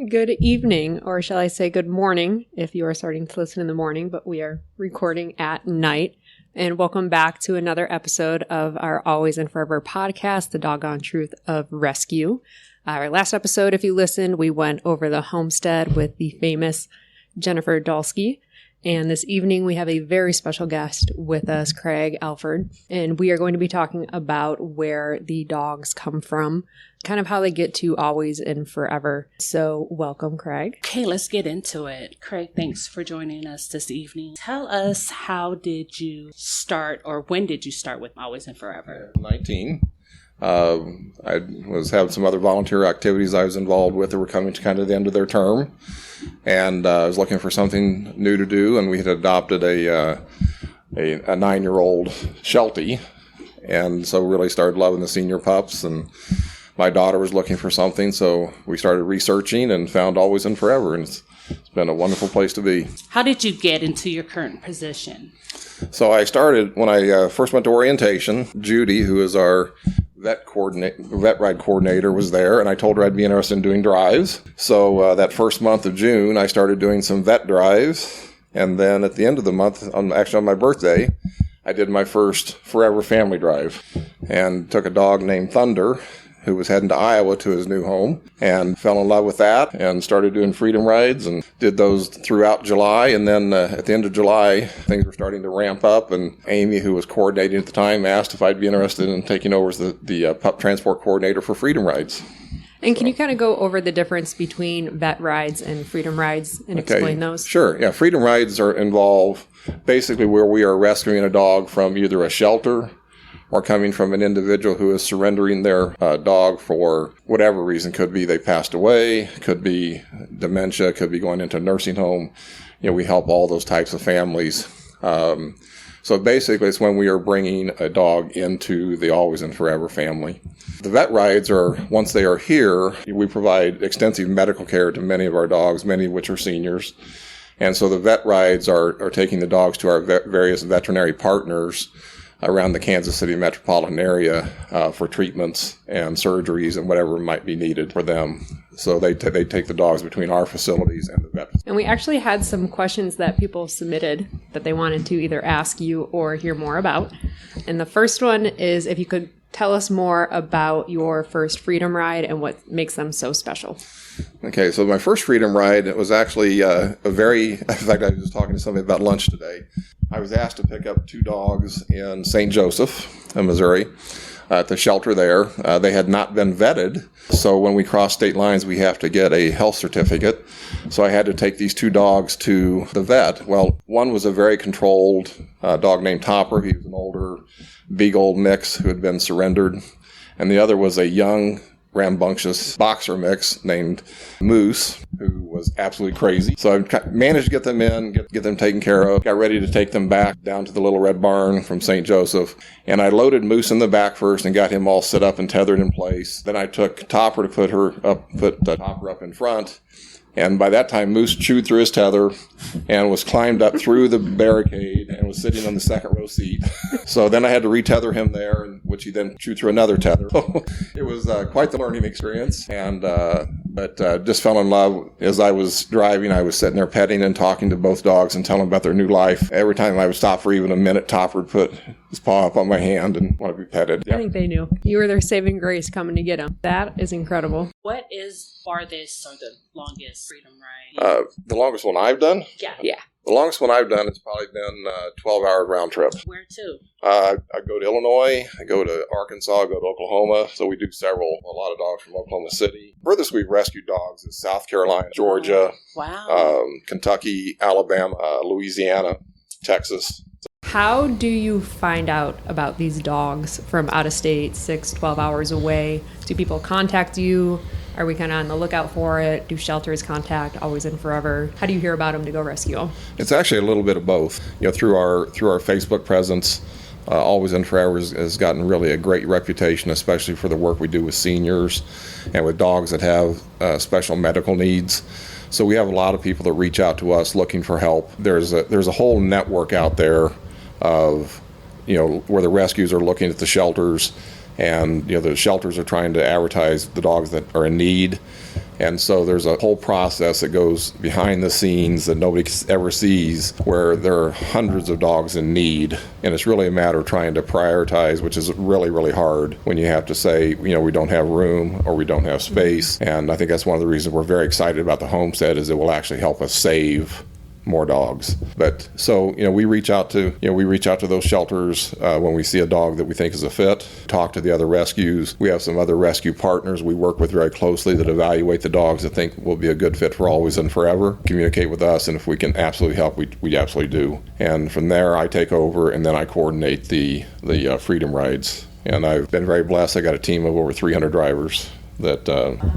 Good evening, or shall I say good morning, if you are starting to listen in the morning, but we are recording at night. And welcome back to another episode of our Always and Furever podcast, The Doggone Truth of Rescue. Our last episode, if you listened, we went over the homestead with the famous Jennifer Dolsky. And this evening, we have a very special guest with us, Craig Elford. And we are going to be talking about where the dogs come from, kind of how they get to Always and Furever. So welcome, Craig. Okay, let's get into it. Craig, thanks for joining us this evening. Tell us, how did you start, or when did you start with Always and Furever? 19. I was having some other volunteer activities I was involved with that were coming to kind of the end of their term. And I was looking for something new to do, and we had adopted a 9-year-old Sheltie, and so really started loving the senior pups. And my daughter was looking for something, so we started researching and found Always and Furever, and it's been a wonderful place to be. How did you get into your current position? So I started when I first went to orientation. Judy, who is our vet ride coordinator, was there, and I told her I'd be interested in doing drives. So that first month of June, I started doing some vet drives, and then at the end of the month, on my birthday, I did my first Furever family drive, and took a dog named Thunder, who was heading to Iowa to his new home, and fell in love with that, and started doing Freedom Rides, and did those throughout July. And then at the end of July, things were starting to ramp up, and Amy, who was coordinating at the time, asked if I'd be interested in taking over as the Pup Transport Coordinator for Freedom Rides. And can you kind of go over the difference between vet rides and Freedom Rides and explain those? Sure. Yeah, Freedom Rides involve basically where we are rescuing a dog from either a shelter or coming from an individual who is surrendering their dog for whatever reason. Could be they passed away, could be dementia, could be going into a nursing home. We help all those types of families. So basically, it's when we are bringing a dog into the Always and Furever family. The vet rides are, once they are here, we provide extensive medical care to many of our dogs, many of which are seniors. And so the vet rides are taking the dogs to our various veterinary partners around the Kansas City metropolitan area for treatments and surgeries and whatever might be needed for them. So they take the dogs between our facilities and the vet. And we actually had some questions that people submitted that they wanted to either ask you or hear more about. And the first one is if you could tell us more about your first Freedom Ride and what makes them so special. Okay, so my first Freedom Ride, it was actually in fact, I was talking to somebody about lunch today. I was asked to pick up 2 dogs in St. Joseph, in Missouri, at the shelter there. They had not been vetted, so when we cross state lines, we have to get a health certificate. So I had to take these 2 dogs to the vet. Well, one was a very controlled dog named Topper. He was an older, big old mix who had been surrendered. And the other was a young, rambunctious boxer mix named Moose, who was absolutely crazy. So I managed to get them in, get them taken care of, got ready to take them back down to the Little Red Barn from St. Joseph. And I loaded Moose in the back first and got him all set up and tethered in place. Then I took Topper to put Topper up in front. And by that time, Moose chewed through his tether and was climbed up through the barricade and was sitting on the second row seat. So then I had to retether him there, which he then chewed through another tether. So it was quite the learning experience. And but just fell in love. As I was driving, I was sitting there petting and talking to both dogs and telling them about their new life. Every time I would stop for even a minute, Topper would put his paw up on my hand and want to be petted. Yeah. I think they knew. You were their saving grace coming to get them. That is incredible. What is farthest or the longest Freedom Ride? The longest one I've done? Yeah. The longest one I've done, it's probably been a 12-hour round trip. Where to? I go to Illinois, I go to Arkansas, I go to Oklahoma. So we do a lot of dogs from Oklahoma City. Furthest we've rescued dogs is South Carolina, Georgia, Kentucky, Alabama, Louisiana, Texas. How do you find out about these dogs from out of state, 6-12 hours away? Do people contact you? Are we kind of on the lookout for it? Do shelters contact Always and Furever? How do you hear about them to go rescue them? It's actually a little bit of both. Through our Facebook presence, Always and Furever has gotten really a great reputation, especially for the work we do with seniors and with dogs that have special medical needs. So we have a lot of people that reach out to us looking for help. There's a whole network out there of, where the rescues are looking at the shelters And, the shelters are trying to advertise the dogs that are in need. And so there's a whole process that goes behind the scenes that nobody ever sees, where there are hundreds of dogs in need. And it's really a matter of trying to prioritize, which is really, really hard when you have to say, we don't have room or we don't have space. And I think that's one of the reasons we're very excited about the homestead, is it will actually help us save more dogs. But so we reach out to those shelters when we see a dog that we think is a fit, talk to the other rescues. We have some other rescue partners we work with very closely that evaluate the dogs that think will be a good fit for Always and Forever, communicate with us, and if we can absolutely help, we absolutely do. And from there I take over, and then I coordinate the Freedom Rides. And I've been very blessed. I got a team of over 300 drivers that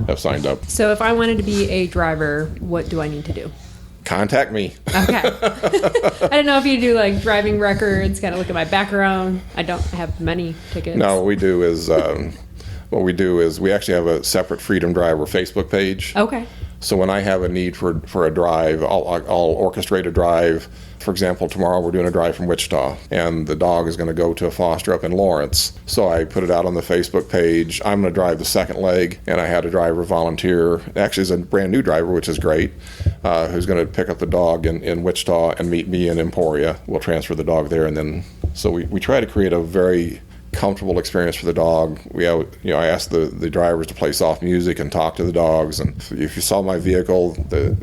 have signed up. So if I wanted to be a driver, what do I need to do? Contact me. Okay. I don't know if you do like driving records, kind of look at my background. I don't have many tickets. No, what we do is we actually have a separate Freedom Driver Facebook page. Okay. So when I have a need for a drive, I'll orchestrate a drive. For example, tomorrow we're doing a drive from Wichita, and the dog is going to go to a foster up in Lawrence. So I put it out on the Facebook page. I'm going to drive the second leg, and I had a driver volunteer. Actually, it's a brand new driver, which is great, who's going to pick up the dog in Wichita and meet me in Emporia. We'll transfer the dog there, and then so we try to create a very comfortable experience for the dog. I asked the drivers to play soft music and talk to the dogs. And if you saw my vehicle,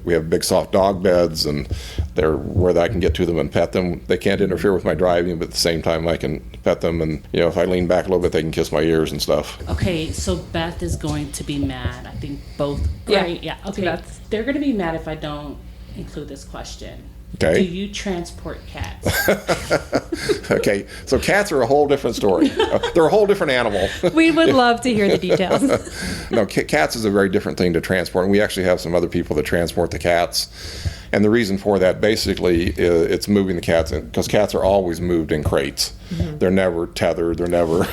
we have big soft dog beds, and they're where I can get to them and pet them. They can't interfere with my driving, but at the same time I can pet them. And if I lean back a little bit, they can kiss my ears and stuff. Okay, so Beth is going to be mad. I think both. Right? Yeah. Okay. They're going to be mad if I don't include this question. Okay. Do you transport cats? Okay, so cats are a whole different story. They're a whole different animal. We would love to hear the details. No, cats is a very different thing to transport, and we actually have some other people that transport the cats. And the reason for that, basically, it's moving the cats, because cats are always moved in crates. Mm-hmm. They're never tethered. They're never,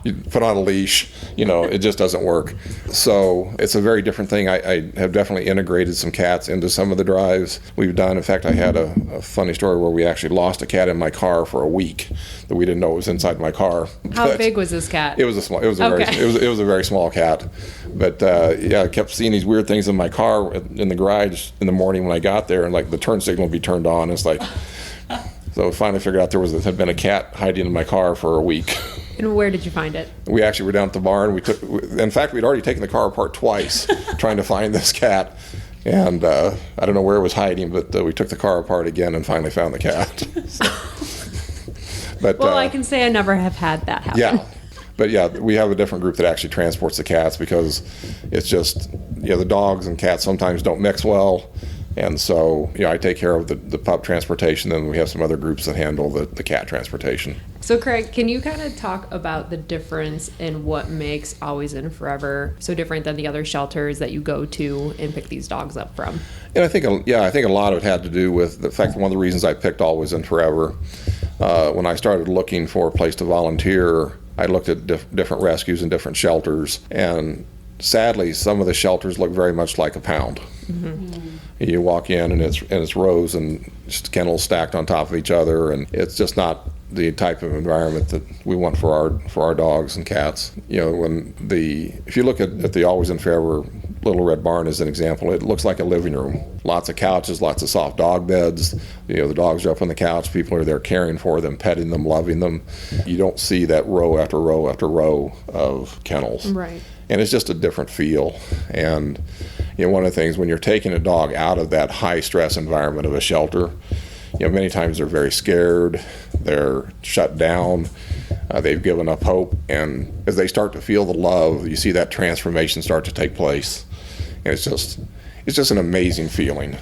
you put on a leash. It just doesn't work. So it's a very different thing. I have definitely integrated some cats into some of the drives we've done. In fact, I had a funny story where we actually lost a cat in my car for a week that we didn't know was inside my car. How big was this cat? It was a very small cat. But I kept seeing these weird things in my car in the garage in the morning when I got there, and like the turn signal would be turned on. It's like, so we finally figured out there had been a cat hiding in my car for a week. And where did you find it? We actually were down at the barn. In fact, we'd already taken the car apart twice trying to find this cat. And I don't know where it was hiding, but we took the car apart again and finally found the cat. But I can say I never have had that happen. Yeah. But we have a different group that actually transports the cats, because it's just, the dogs and cats sometimes don't mix well. And so, I take care of the pup transportation, and we have some other groups that handle the cat transportation. So, Craig, can you kind of talk about the difference in what makes Always and Forever so different than the other shelters that you go to and pick these dogs up from? And I think a lot of it had to do with the fact that one of the reasons I picked Always and Forever, when I started looking for a place to volunteer, I looked at different rescues and different shelters, and sadly, some of the shelters look very much like a pound. Mm-hmm. You walk in, and it's rows and just kennels stacked on top of each other, and it's just not the type of environment that we want for our dogs and cats. If you look at the Always and Forever Little Red Barn as an example, it looks like a living room. Lots of couches, lots of soft dog beds. The dogs are up on the couch. People are there caring for them, petting them, loving them. You don't see that row after row after row of kennels. Right. And it's just a different feel. And one of the things, when you're taking a dog out of that high stress environment of a shelter, many times they're very scared, they're shut down, they've given up hope, and as they start to feel the love, you see that transformation start to take place. And it's just an amazing feeling.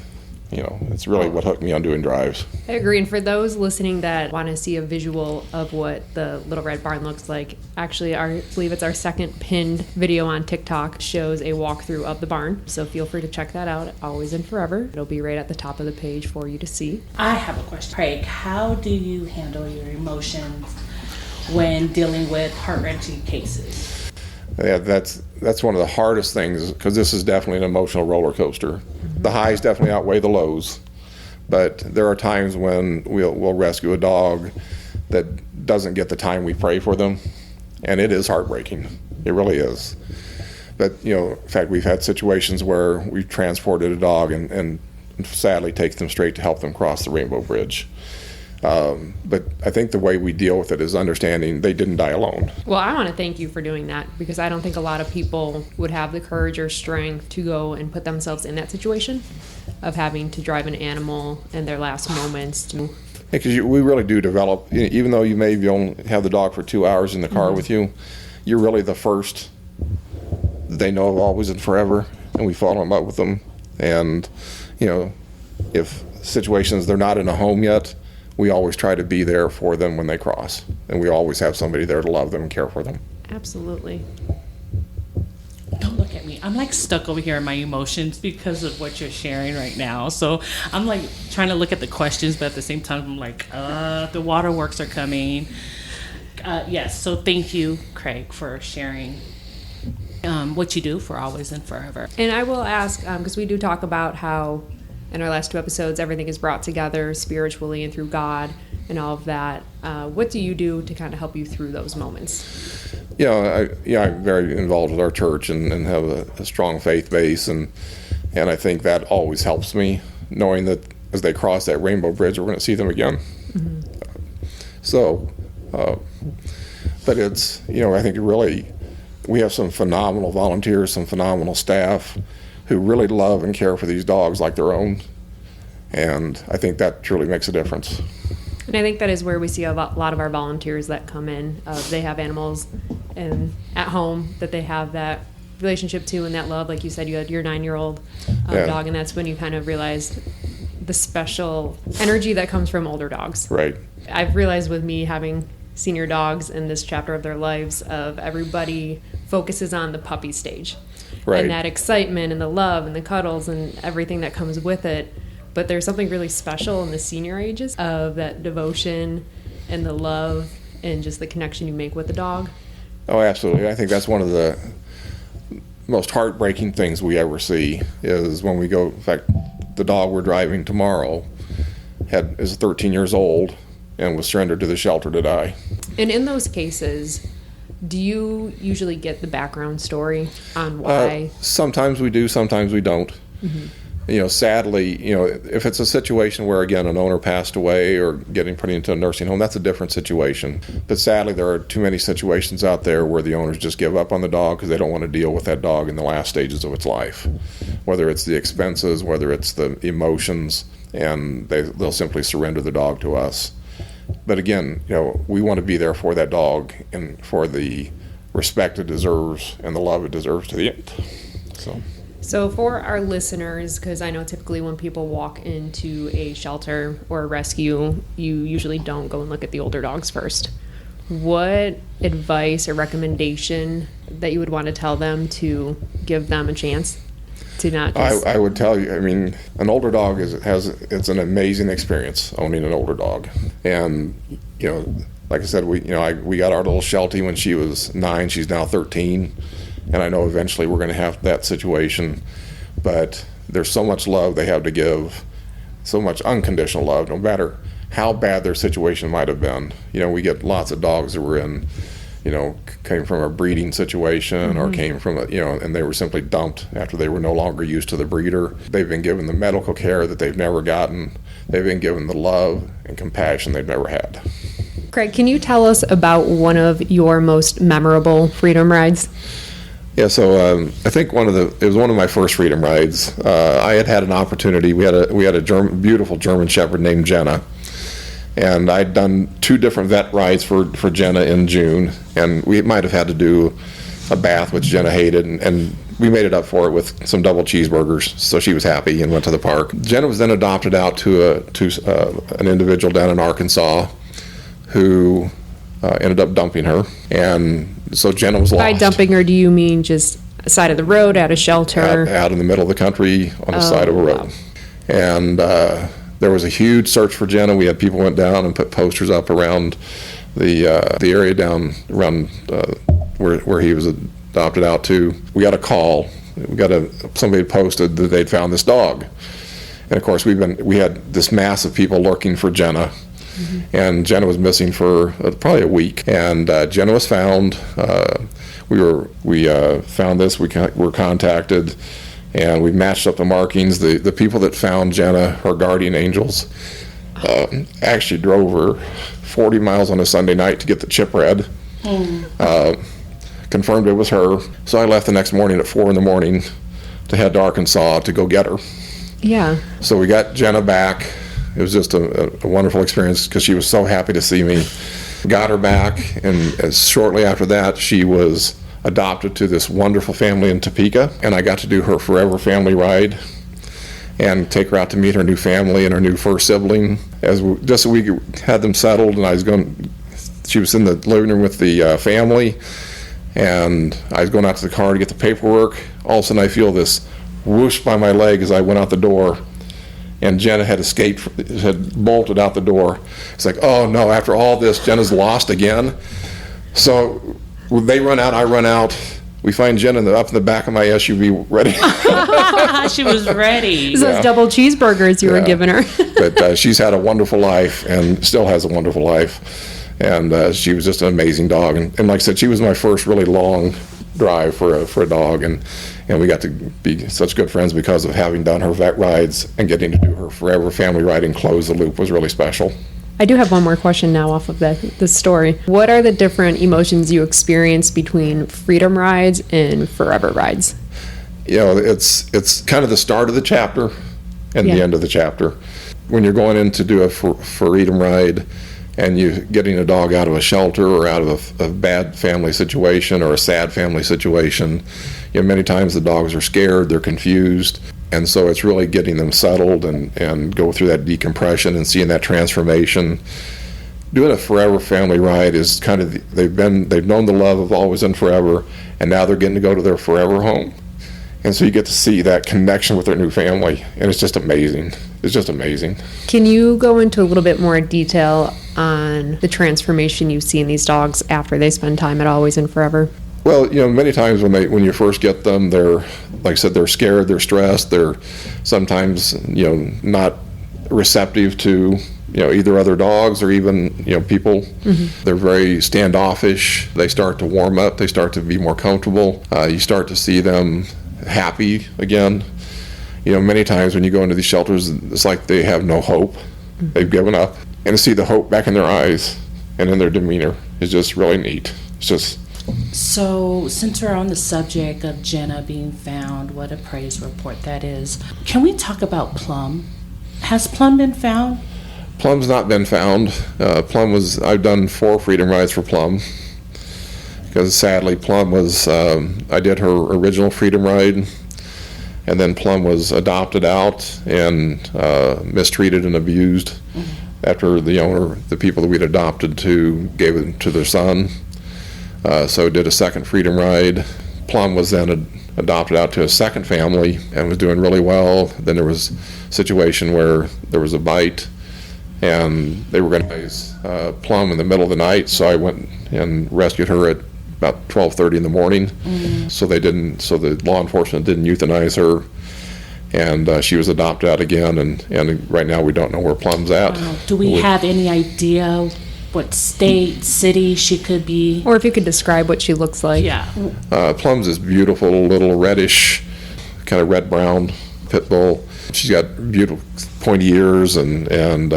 It's really what hooked me on doing drives. I agree. And for those listening that want to see a visual of what the Little Red Barn looks like, actually, I believe it's our second pinned video on TikTok, shows a walkthrough of the barn. So feel free to check that out, Always and Forever. It'll be right at the top of the page for you to see. I have a question. Craig, how do you handle your emotions when dealing with heart-wrenching cases? Yeah, that's one of the hardest things, because this is definitely an emotional roller coaster. Mm-hmm. The highs definitely outweigh the lows, but there are times when we'll rescue a dog that doesn't get the time we pray for them, And it is heartbreaking. It really is. But, in fact, we've had situations where we've transported a dog and sadly takes them straight to help them cross the Rainbow Bridge. But I think the way we deal with it is understanding they didn't die alone. Well, I want to thank you for doing that, because I don't think a lot of people would have the courage or strength to go and put themselves in that situation of having to drive an animal in their last moments. Because we really do develop, even though you maybe only have the dog for 2 hours in the car with you, you're really the first they know of Always and Forever, and we fall in love with them. And, if situations they're not in a home yet, we always try to be there for them when they cross. And we always have somebody there to love them and care for them. Absolutely. Don't look at me. I'm like stuck over here in my emotions because of what you're sharing right now. So I'm like trying to look at the questions, but at the same time, I'm like, the waterworks are coming. Yes. So thank you, Craig, for sharing what you do for Always and Forever. And I will ask, because we do talk about how in our last 2 episodes, everything is brought together spiritually and through God and all of that. What do you do to kind of help you through those moments? I'm very involved with our church and have a strong faith base, and I think that always helps me, knowing that as they cross that Rainbow Bridge, we're going to see them again. But it's, I think really we have some phenomenal volunteers, some phenomenal staff who really love and care for these dogs like their own, and I think that truly makes a difference. And I think that is where we see a lot of our volunteers that come in. They have animals at home that they have that relationship to and that love. Like you said, you had your 9-year-old dog, and that's when you kind of realized the special energy that comes from older dogs. Right. I've realized with me having senior dogs in this chapter of their lives, of everybody focuses on the puppy stage. Right. And that excitement and the love and the cuddles and everything that comes with it. But there's something really special in the senior ages of that devotion and the love and just the connection you make with the dog. Oh, absolutely. I think that's one of the most heartbreaking things we ever see is when we go, in fact, the dog we're driving tomorrow is 13 years old and was surrendered to the shelter to die. And in those cases, do you usually get the background story on why? Sometimes we do, sometimes we don't. Sadly, if it's a situation where, again, an owner passed away or getting put into a nursing home, that's a different situation. But sadly, there are too many situations out there where the owners just give up on the dog because they don't want to deal with that dog in the last stages of its life, whether it's the expenses, whether it's the emotions, and they'll simply surrender the dog to us. But again, we want to be there for that dog and for the respect it deserves and the love it deserves to the end. So for our listeners, because I know typically when people walk into a shelter or a rescue, you usually don't go and look at the older dogs first. What advice or recommendation that you would want to tell them to give them a chance to not just... I would tell you, an older dog it's an amazing experience owning an older dog. And, like I said, we got our little Sheltie when she was 9, she's now 13. And I know eventually we're going to have that situation, but there's so much love they have to give, so much unconditional love, no matter how bad their situation might have been. We get lots of dogs that were in, came from a breeding situation or came from and they were simply dumped after they were no longer used to the breeder. They've been given the medical care that they've never gotten. They've been given the love and compassion they've never had. Craig, can you tell us about one of your most memorable Freedom Rides? Yeah, so I think it was one of my first Freedom Rides. I had an opportunity. We had a beautiful German Shepherd named Jenna, and I'd done 2 different vet rides for Jenna in June, and we might have had to do a bath, which Jenna hated, and we made it up for it with some double cheeseburgers, so she was happy and went to the park. Jenna was then adopted out to an individual down in Arkansas who ended up dumping her, and so Jenna was lost. By dumping her, do you mean just side of the road, at a shelter? Out in the middle of the country on the side of a road. Wow. And there was a huge search for Jenna. We had people went down and put posters up around the area down around where he was adopted out to. We got a call. Somebody posted that they'd found this dog. And of course we had this mass of people looking for Jenna. And Jenna was missing for probably a week. And Jenna was found. We found this. We were contacted, and we matched up the markings. The people that found Jenna, her guardian angels, actually drove her 40 miles on a Sunday night to get the chip read. Confirmed it was her. So I left the next morning at 4 a.m. to head to Arkansas to go get her. Yeah. So we got Jenna back. It was just a wonderful experience because she was so happy to see me. Got her back, and shortly after that, she was adopted to this wonderful family in Topeka, and I got to do her Forever family ride and take her out to meet her new family and her new first sibling. Just a week had them settled, and she was in the living room with the family, and I was going out to the car to get the paperwork. All of a sudden I feel this whoosh by my leg as I went out the door, and Jenna had had bolted out the door. It's like, oh no, after all this, Jenna's lost again. So they run out, I run out. We find Jenna up in the back of my SUV ready. She was ready. Those double cheeseburgers you were giving her. But she's had a wonderful life and still has a wonderful life. And she was just an amazing dog. And like I said, she was my first really long drive for a dog. And we got to be such good friends because of having done her vet rides, and getting to do her Forever family ride and close the loop was really special. I do have one more question now off of this story. What are the different emotions you experience between Freedom Rides and Forever Rides? It's kind of the start of the chapter and the end of the chapter. When you're going in to do a Freedom Ride and you're getting a dog out of a shelter or out of a bad family situation or a sad family situation, many times the dogs are scared, they're confused. And so it's really getting them settled and go through that decompression and seeing that transformation. Doing a Forever family ride is kind of, they've known the love of Always and Forever, and now they're getting to go to their forever home. And so you get to see that connection with their new family, and it's just amazing. It's just amazing. Can you go into a little bit more detail on the transformation you see in these dogs after they spend time at Always and Forever? Well, many times when you first get them, they're, like I said, they're scared, they're stressed, they're sometimes, not receptive to, either other dogs or even, people. Mm-hmm. They're very standoffish. They start to warm up. They start to be more comfortable. You start to see them happy again. Many times when you go into these shelters, it's like they have no hope. Mm-hmm. They've given up. And to see the hope back in their eyes and in their demeanor is just really neat. It's just... So, since we're on the subject of Jenna being found, what a praise report that is, can we talk about Plum? Has Plum been found? Plum's not been found. I've done 4 Freedom Rides for Plum, because sadly Plum was, I did her original Freedom Ride, and then Plum was adopted out and mistreated and abused after the people that we'd adopted to gave it to their son. So did a second Freedom Ride. Plum was then adopted out to a second family and was doing really well. Then there was a situation where there was a bite, and they were going to raise Plum in the middle of the night. So I went and rescued her at about 12:30 in the morning. Mm-hmm. So the law enforcement didn't euthanize her, and she was adopted out again. And right now we don't know where Plum's at. Wow. Do we have any idea what state, city she could be? Or if you could describe what she looks like. Yeah. Plum's this beautiful little reddish, kind of red-brown pit bull. She's got beautiful pointy ears, and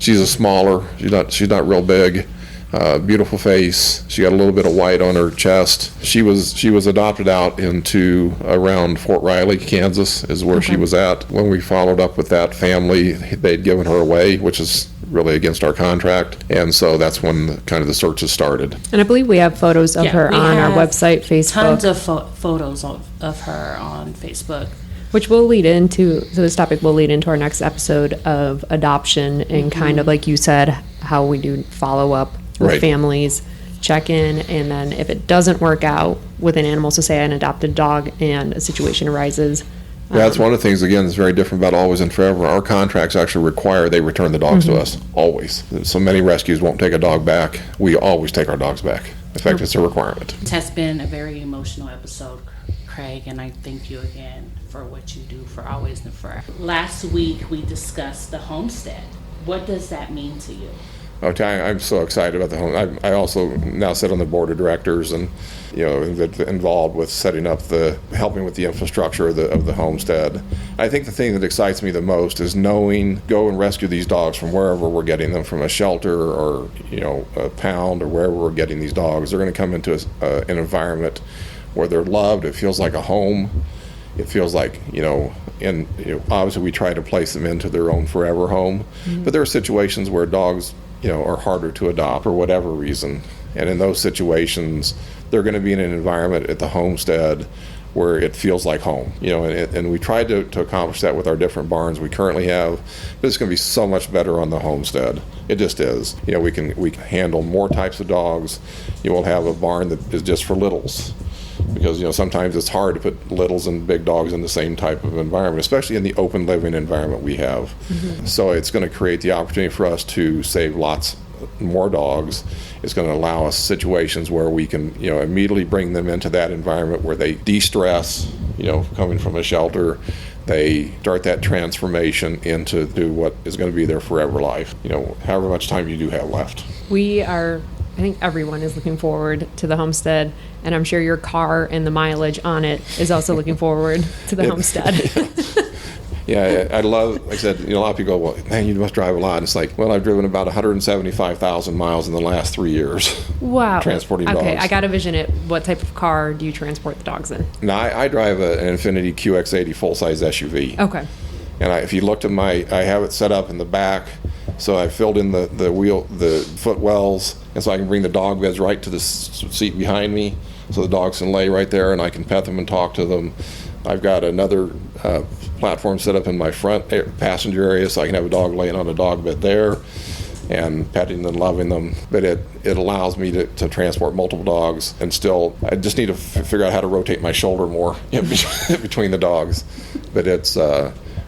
she's a smaller. She's not real big. Beautiful face. She got a little bit of white on her chest. She was adopted out into around Fort Riley, Kansas, is where she was at. When we followed up with that family, they'd given her away, which is really against our contract, and so that's when kind of the searches started. And I believe we have photos of her on our website, Facebook. Tons of photos of her on Facebook. Which will lead into, so this topic will lead into our next episode of adoption and kind of like you said, how we do follow up with families, check in, and then if it doesn't work out with an animal, so say an adopted dog and a situation arises. Yeah, that's one of the things, again, that's very different about Always and Forever. Our contracts actually require they return the dogs to us, always. So many rescues won't take a dog back. We always take our dogs back. In fact, it's a requirement. It has been a very emotional episode, Craig, and I thank you again for what you do for Always and Forever. Last week, we discussed the homestead. What does that mean to you? I'm so excited about the home. I also now sit on the board of directors and, involved with setting up helping with the infrastructure of the homestead. I think the thing that excites me the most is knowing, go and rescue these dogs from wherever we're getting them, from a shelter or, a pound or wherever we're getting these dogs. They're going to come into an environment where they're loved. It feels like a home. It feels like, obviously we try to place them into their own forever home, but there are situations where dogs, are harder to adopt for whatever reason. And in those situations, they're going to be in an environment at the homestead where it feels like home, and we tried to accomplish that with our different barns we currently have, but it's going to be so much better on the homestead. It just is. We can handle more types of dogs. We'll have a barn that is just for littles, because sometimes it's hard to put littles and big dogs in the same type of environment, especially in the open living environment we have. So it's going to create the opportunity for us to save lots more dogs. It's going to allow us situations where we can immediately bring them into that environment where they de-stress, coming from a shelter. They start that transformation into what is going to be their forever life, however much time you do have left. I think everyone is looking forward to the homestead, and I'm sure your car and the mileage on it is also looking forward to the homestead. Yeah, I love, like I said, a lot of people go, well, man, you must drive a lot. And it's like, well, I've driven about 175,000 miles in the last 3 years. Wow. Transporting dogs. Okay, I got to vision it. What type of car do you transport the dogs in? Now, I drive an Infiniti QX80 full-size SUV. Okay. And if you looked at I have it set up in the back, so I filled in the footwells, and so I can bring the dog beds right to the seat behind me, so the dogs can lay right there, and I can pet them and talk to them. I've got another platform set up in my front passenger area, so I can have a dog laying on a dog bed there and petting and loving them. But it allows me to transport multiple dogs, and still I just need to figure out how to rotate my shoulder more between the dogs. But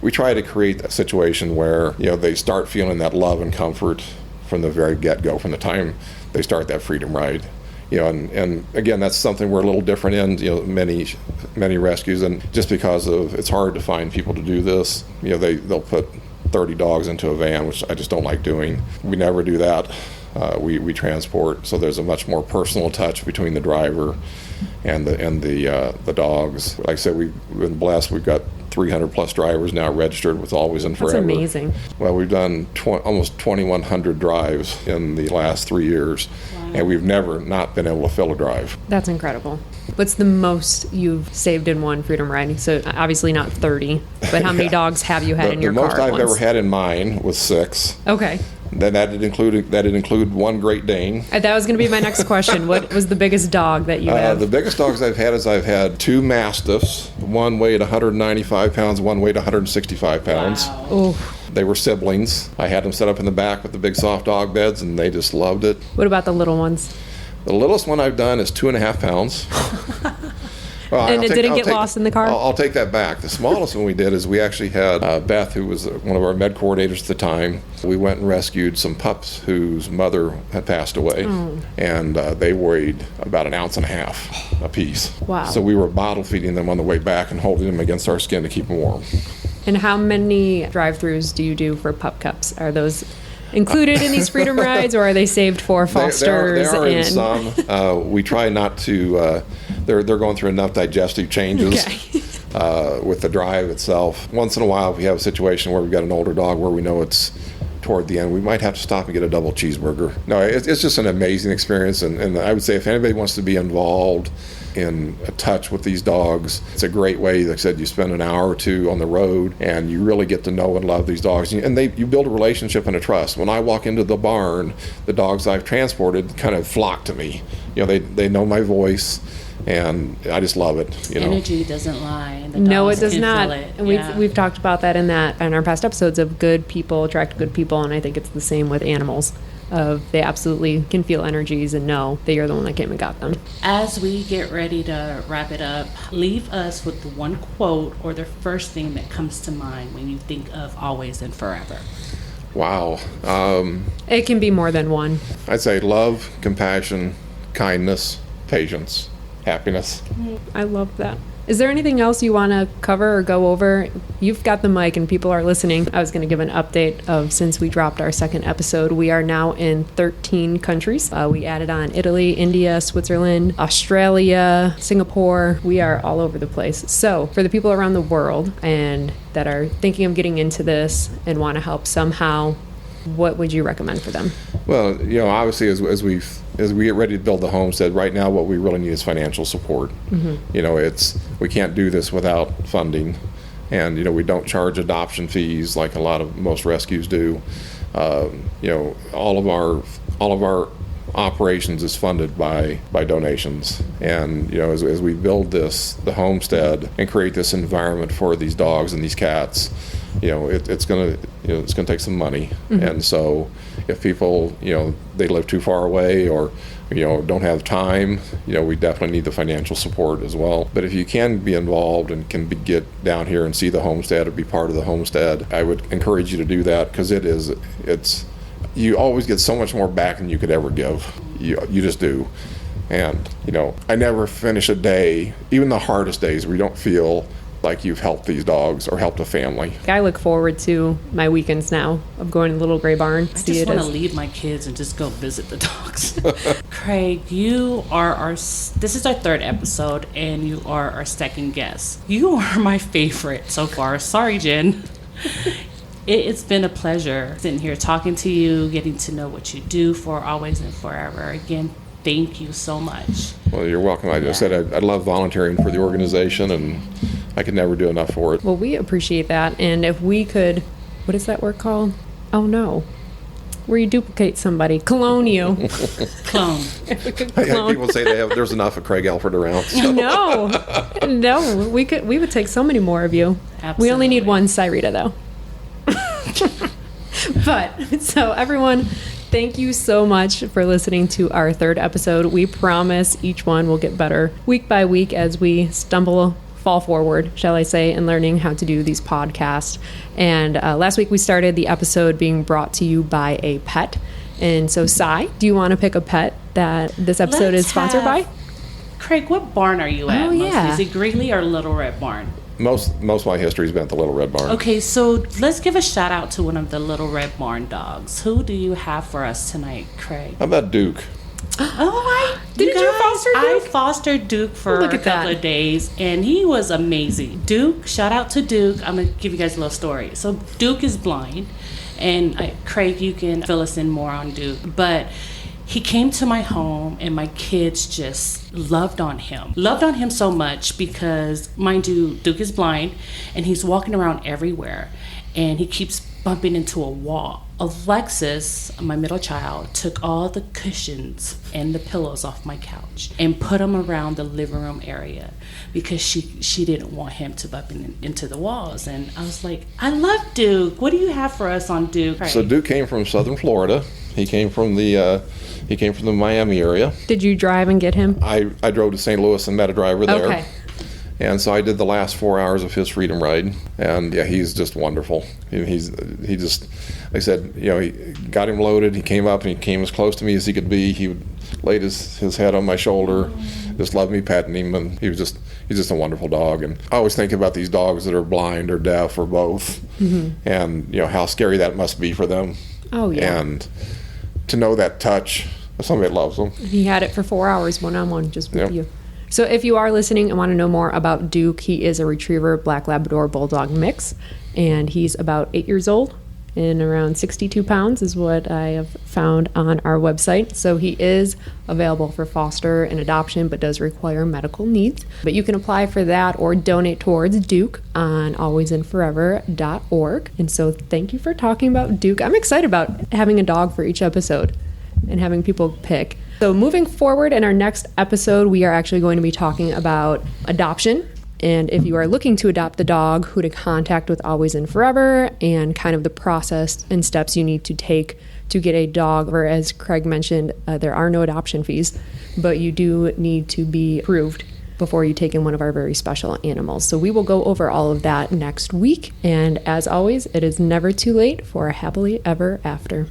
we try to create a situation where they start feeling that love and comfort from the very get-go, from the time they start that Freedom Ride. And again, that's something we're a little different in, many rescues, and just because it's hard to find people to do this, they'll put 30 dogs into a van, which I just don't like doing. We never do that. We transport, so there's a much more personal touch between the driver and the dogs. Like I said, we've been blessed. We've got 300 plus drivers now registered with Always and Furever. That's amazing. Well, we've done almost 2,100 drives in the last 3 years. Wow. And we've never not been able to fill a drive. That's incredible. What's the most you've saved in one Freedom Ride? So obviously not 30, but how many dogs have you had in your car? The most I've ever had in mine was 6. Okay. Then that did include one Great Dane. That was going to be my next question. What was the biggest dog that you have? The biggest dogs I've had 2 Mastiffs. One weighed 195 pounds, one weighed 165 pounds. Wow. Oh. They were siblings. I had them set up in the back with the big soft dog beds, and they just loved it. What about the little ones? The littlest one I've done is 2.5 pounds. Well, and it didn't get lost in the car? I'll take that back. The smallest one we did is we actually had Beth, who was one of our med coordinators at the time. We went and rescued some pups whose mother had passed away, and they weighed about 1.5 ounces a piece. Wow. So we were bottle feeding them on the way back and holding them against our skin to keep them warm. And how many drive-thrus do you do for pup cups? Are those included in these Freedom Rides, or are they saved for fosters? They are in some. We try not to. They're going through enough digestive changes with the drive itself. Once in a while, if we have a situation where we've got an older dog where we know it's toward the end, we might have to stop and get a double cheeseburger. No, it's just an amazing experience, and I would say if anybody wants to be involved in a touch with these dogs, it's a great way. Like I said, you spend an hour or two on the road and you really get to know and love these dogs, and you build a relationship and a trust. When I walk into the barn, the dogs I've transported kind of flock to me. They know my voice, and I just love it. Energy doesn't lie. And the no, it dogs does can not. feel it. And we've talked about that in our past episodes of good people attract good people, and I think it's the same with animals. They absolutely can feel energies and know that you're the one that came and got them. As we get ready to wrap it up, leave us with the one quote or the first thing that comes to mind when you think of Always and Furever. Wow. It can be more than one. I'd say love, compassion, kindness, patience, happiness. I love that. Is there anything else you want to cover or go over? You've got the mic and people are listening. I was going to give an update of since we dropped our second episode. We are now in 13 countries. We added on Italy, India, Switzerland, Australia, Singapore. We are all over the place. So for the people around the world and that are thinking of getting into this and want to help somehow, what would you recommend for them? Well, obviously as we get ready to build the homestead, right now what we really need is financial support. We can't do this without funding, and we don't charge adoption fees like most rescues do. All of our operations is funded by donations, and as we build the homestead and create this environment for these dogs and these cats, it's gonna take some money. And so if people they live too far away or don't have time, we definitely need the financial support as well. But if you can be involved and get down here and see the homestead or be part of the homestead, I would encourage you to do that, because you always get so much more back than you could ever give. You just do. And I never finish a day, even the hardest days, where you don't feel like you've helped these dogs or helped a family. I look forward to my weekends now of going to the Little Gray Barn. I just want to leave my kids and just go visit the dogs. Craig, this is our third episode, and you are our second guest. You are my favorite so far. Sorry, Jen. It's been a pleasure sitting here talking to you, getting to know what you do for Always and Furever. Again, thank you so much. Well, you're welcome. I just said I love volunteering for the organization, and I could never do enough for it. Well, we appreciate that. And if we could, what is that word called? Oh, no. Where you duplicate somebody. Clone you. Clone. If we could clone. People say there's enough of Craig Elford around. So. No. We would take so many more of you. Absolutely. We only need one Cyrita, though. But, so everyone, thank you so much for listening to our third episode. We promise each one will get better week by week as we fall forward, shall I say, in learning how to do these podcasts. And last week we started the episode being brought to you by a pet. And so, Cy, do you want to pick a pet that this episode is sponsored by? Craig, what barn are you at? Oh, yeah. Is it Greeley or Little Red Barn? Most of my history has been at the Little Red Barn. Okay, so let's give a shout out to one of the Little Red Barn dogs. Who do you have for us tonight, Craig? How about Duke? Did you foster Duke? I fostered Duke for a couple of days, and he was amazing. Duke, shout out to Duke. I'm going to give you guys a little story. So Duke is blind, and Craig, you can fill us in more on Duke. But he came to my home, and my kids just loved on him. Loved on him so much because, mind you, Duke is blind, and he's walking around everywhere, and he keeps bumping into a wall. Alexis, my middle child, took all the cushions and the pillows off my couch and put them around the living room area because she didn't want him to bump into the walls. And I was like, I love Duke. What do you have for us on Duke? Right. So Duke came from Southern Florida. He came from the Miami area. Did you drive and get him? I drove to St. Louis and met a driver there. Okay. And so I did the last 4 hours of his Freedom Ride, and yeah, he's just wonderful. He just, like I said, he got him loaded. He came up and he came as close to me as he could be. He would laid his head on my shoulder, just loved me petting him, and he's just a wonderful dog. And I always think about these dogs that are blind or deaf or both, and how scary that must be for them. Oh yeah. And to know that touch of somebody that loves them. He had it for 4 hours, one-on-one, just with you. So if you are listening and want to know more about Duke, he is a Retriever Black Labrador Bulldog mix, and he's about 8 years old and around 62 pounds is what I have found on our website. So he is available for foster and adoption, but does require medical needs. But you can apply for that or donate towards Duke on alwaysandfurever.org. And so thank you for talking about Duke. I'm excited about having a dog for each episode and having people pick. So moving forward in our next episode, we are actually going to be talking about adoption. And if you are looking to adopt the dog, who to contact with Always and Furever, and kind of the process and steps you need to take to get a dog. Or as Craig mentioned, there are no adoption fees, but you do need to be approved before you take in one of our very special animals. So we will go over all of that next week. And as always, it is never too late for a happily ever after.